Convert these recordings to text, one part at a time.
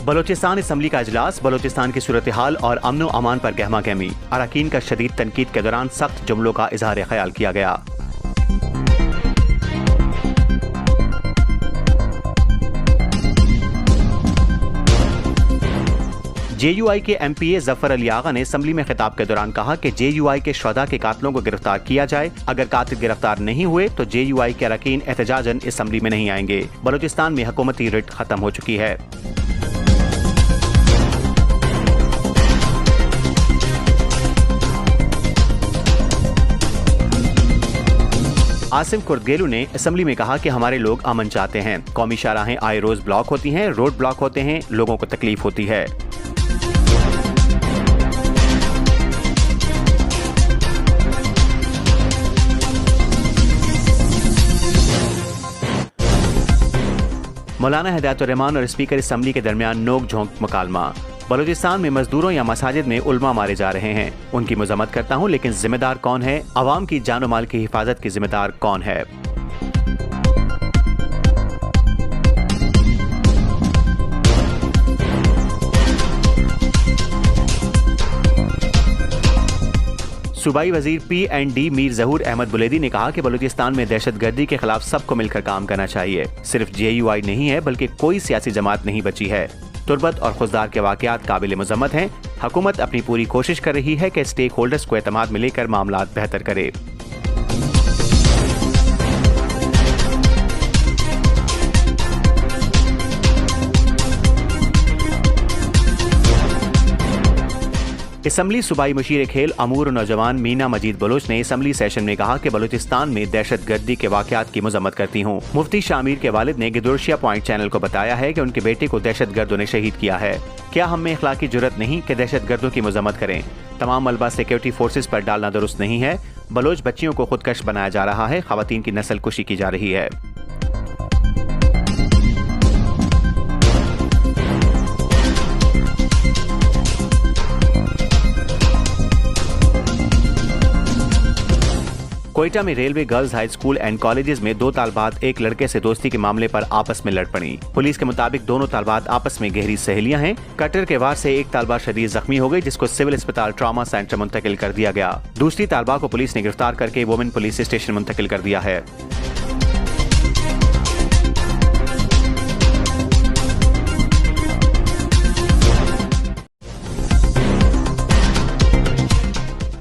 Balochistan assembly का इजलास, बलोचिस्तान की सूरत हाल और अमन व अमान पर गहमा गहमी। अरकान का शदीद तनकीद के दौरान सख्त जुमलों का इजहार ख्याल किया गया। JUI के MPA जफर अली आगा ने असम्बली में खिताब के दौरान कहा कि JUI के शुहदा के कातलों को गिरफ्तार किया जाए। अगर कातिल गिरफ्तार नहीं हुए तो JUI के अरकान एहतजाजन असम्बली में नहीं आएंगे। बलोचिस्तान में हुकूमती रिट खत्म हो चुकी है। आसिम कुर्दगेलू ने असम्बली में कहा कि हमारे लोग अमन चाहते हैं। कौमी शाहराहें आए रोज ब्लॉक होती हैं, रोड ब्लॉक होते हैं, लोगों को तकलीफ होती है। मौलाना हिदायतुर रहमान और स्पीकर असम्बली के दरमियान नोक झोंक मुकालमा। बलूचिस्तान में मजदूरों या मसाजिद में उलमा मारे जा रहे हैं। उनकी मजम्मत करता हूँ, लेकिन जिम्मेदार कौन है? अवाम की जान और माल की हिफाजत की जिम्मेदार कौन है? सूबाई वजीर P&D मीर जहूर अहमद बुलेदी ने कहा कि बलूचिस्तान में दहशतगर्दी के खिलाफ सबको मिलकर काम करना चाहिए। सिर्फ JUI नहीं है, बल्कि कोई सियासी जमात नहीं बची है। तुर्बत और खुजदार के वाकयात काबिल मजम्मत हैं। हुकूमत अपनी पूरी कोशिश कर रही है कि स्टेक होल्डर्स को एतमाद में लेकर मामलात बेहतर करे। असम्बली सूबाई मुशीर खेल अमूर नौजवान मीना मजीद बलोच ने असम्बली सेशन में कहा कि बलूचिस्तान में दहशतगर्दी के वाकयात की मजम्मत करती हूँ। मुफ्ती शामिर के वालिद ने गिदोरशिया पॉइंट चैनल को बताया है कि उनके बेटे को दहशतगर्दों ने शहीद किया है। क्या हम में इखलाकी जुर्रत नहीं कि दहशतगर्दों की मजम्मत करें? तमाम मलबा सिक्योरिटी फोर्सेज पर डालना दुरुस्त नहीं है। बलोच बच्चियों को खुदकश बनाया जा रहा है। खवातीन की नस्ल कुशी की जा रही है। कोयटा में railway girls high school and colleges में दो तालबात एक लड़के से दोस्ती के मामले पर आपस में लड़ पड़ी। पुलिस के मुताबिक दोनों तालबात आपस में गहरी सहेलियां हैं। कटर के वार से एक तालबा शदीद जख्मी हो गई, जिसको सिविल अस्पताल ट्रॉमा सेंटर मुंतकिल कर दिया गया। दूसरी तालबा को पुलिस ने गिरफ्तार करके वुमेन पुलिस स्टेशन मुंतकिल कर दिया है।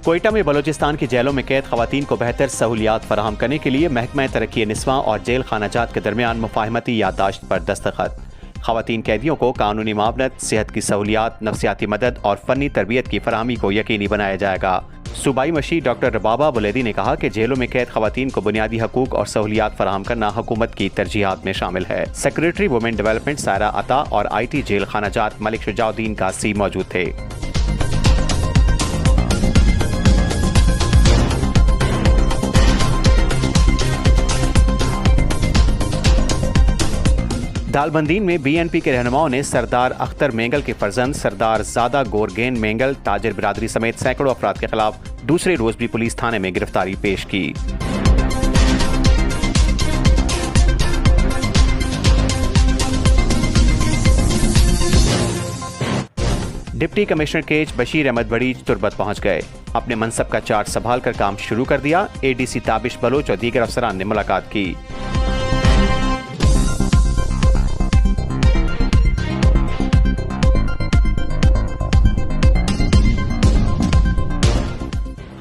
कोयटा में बलोचिस्तान की जेलों में कैद खवातीन को बेहतर सहूलियात फराहम करने के लिए महकमा तरक्की निस्वां और जेल खानाजात के दरमियान मुफाहमती याददाश्त पर दस्तखत। खवातीन कैदियों को कानूनी मामलत, सेहत की सहूलियात, नफ्सियाती मदद और फनी तरबियत की फराहमी को यकीनी बनाया जाएगा। सूबाई मशी डॉक्टर रबाबा बुलेदी ने कहा कि जेलों में कैद खवातीन को बुनियादी हकूक और सहूलियात फराहम करना हुकूमत की तरजीहात में शामिल है। सेक्रेटरी वुमेन डेवलपमेंट सायरा अता और IT जेल खानाजात मलिक शुजाउद्दीन कासी मौजूद थे। दालबंदीन में BNP के रहनुमाओं ने सरदार अख्तर मेंगल के फर्जंद सरदार ज़ादा गोरगेन मेंगल, ताजिर बिरादरी समेत सैकड़ों अफराद के खिलाफ दूसरे रोज भी पुलिस थाने में गिरफ्तारी पेश की। डिप्टी कमिश्नर केज बशीर अहमद बड़ीज तुर्बत पहुंच गए। अपने मनसब का चार्ज संभाल कर काम शुरू कर दिया। ADC ताबिश बलोच और दीगर अफसरान ने मुलाकात की।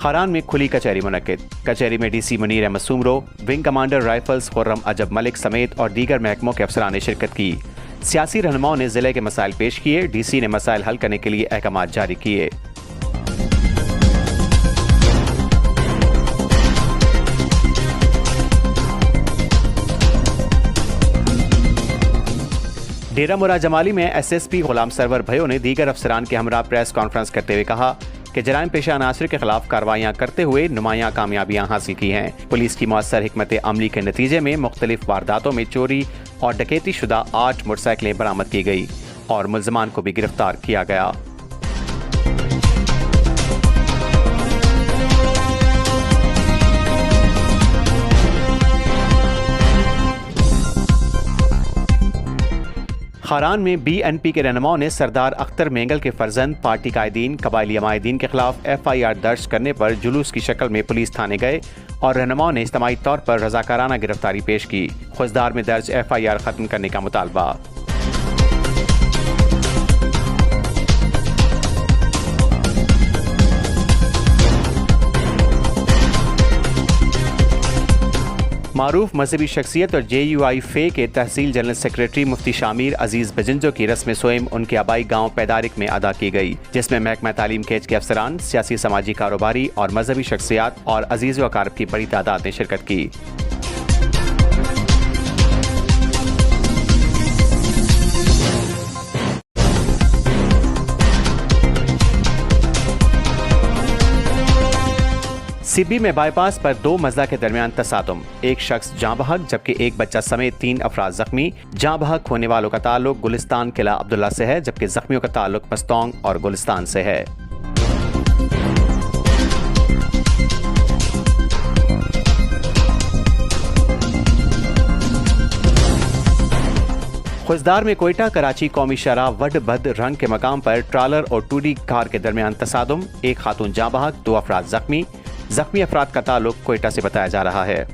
खारान में खुली कचहरी मुनक्किद। कचहरी में DC Munir Ahmed Soomro, wing commander rifles Khurram Ajab Malik समेत और दीगर महकमों के अफसरान ने शिरकत की। सियासी रहनुमाओं ने जिले के मसाइल पेश किए। DC ने मसाइल हल करने के लिए अहकाम जारी किए। डेरा मुरा जमाली में SSP गुलाम सरवर भयो ने दीगर अफसरान के हमरा प्रेस कॉन्फ्रेंस करते हुए कहा कि जराइम पेशा अनासर के खिलाफ कार्रवाइयाँ करते हुए नुमायां कामयाबियां हासिल की हैं। पुलिस की मौसर हिकमत अमली के नतीजे में मुख्तलिफ वारदातों में चोरी और डकैती शुदा 8 मोटरसाइकिलें बरामद की गई और मुल्जमान को भी गिरफ्तार किया गया। खारान में BNP के रहनुमाओं ने सरदार अख्तर मेंगल के फर्जंद पार्टी कायदीन कबायली अमायदीन के खिलाफ FIR दर्ज करने पर जुलूस की शक्ल में पुलिस थाने गए और रहनुमाओं ने इज्तिमाई तौर पर रजाकाराना गिरफ्तारी पेश की। खुजदार में दर्ज FIR खत्म करने का मुतालबा। मारूफ मजहबी शख्सियत और JUI फे के तहसील जनरल सेक्रेटरी मुफ्ती शामिर अजीज बजिंजो की रस्म सोएम उनके आबाई गांव पैदारिक में अदा की गई, जिसमें महकमा तालीम केज के अफसरान, सियासी समाजी कारोबारी और मजहबी शख्सियात और अजीज व अकारब की बड़ी तादाद ने शिरकत की। सिब्बी में बाईपास पर 2 मंजिला के दरमियान तसादुम, एक शख्स जाँ बहक जबकि एक बच्चा समेत 3 अफराद जख्मी। जाँ बहक होने वालों का ताल्लुक गुलिस्तान किला अब्दुल्ला से है, जबकि जख्मियों का ताल्लुक मस्तौंग और गुलिस्तान से है। खुजदार में कोयटा कराची कौमी शाहराह वड बद रंग के मकाम पर ट्रालर और 2D कार के दरमियान तसादुम, एक खातून जाँ बहक, 2 अफराद जख्मी। जख्मी अफराद का ताल्लुक कोयटा से बताया जा रहा है।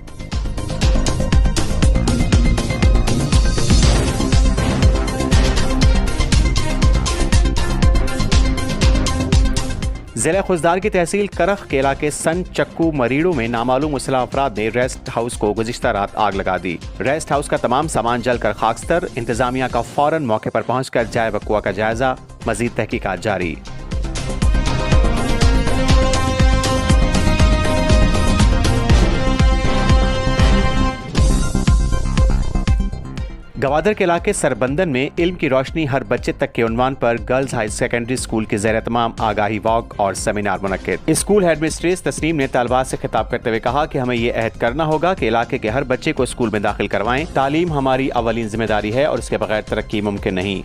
जिला खुजदार की तहसील करख के इलाके सन चक्कू मरीड़ू में नामालूम मुसल्लह अफराद ने रेस्ट हाउस को गुज़िश्ता रात आग लगा दी। रेस्ट हाउस का तमाम सामान जलकर खाकस्तर। इंतजामिया का फौरन मौके पर पहुंचकर जाए वक़ुआ का जायजा। मजीद तहकीकात जारी। गवादर के इलाके सरबंदन में इल्म की रोशनी हर बच्चे तक के उन्वान पर गर्ल्स हाई सेकेंडरी स्कूल के ज़ेर तमाम आगाही वॉक और सेमिनार मुनक्किद। स्कूल हेडमिस्ट्रेस तस्नीम ने तालबात से खिताब करते हुए कहा कि हमें ये अहद करना होगा कि इलाके के हर बच्चे को स्कूल में दाखिल करवाएं। तालीम हमारी अवलीन जिम्मेदारी है और इसके बगैर तरक्की मुमकिन नहीं।